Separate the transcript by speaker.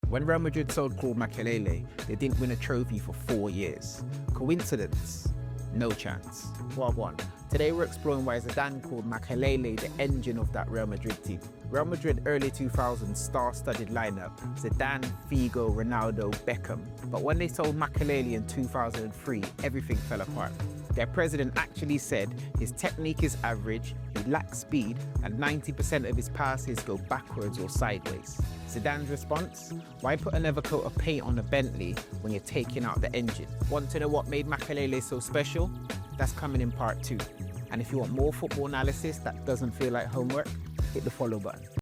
Speaker 1: When Real Madrid sold Claude Makélélé, they didn't win a trophy for 4 years. Coincidence? No chance. Well, today we're exploring why Zidane called Makélélé the engine of that Real Madrid team. Real Madrid early 2000s star-studded lineup: Zidane, Figo, Ronaldo, Beckham. But when they sold Makélélé in 2003, everything fell apart. Their president actually said his technique is average, he lacks speed, and 90% of his passes go backwards or sideways. Zidane's response? Why put another coat of paint on a Bentley when you're taking out the engine? Want to know what made Makélélé so special? That's coming in part 2. And if you want more football analysis that doesn't feel like homework, hit the follow button.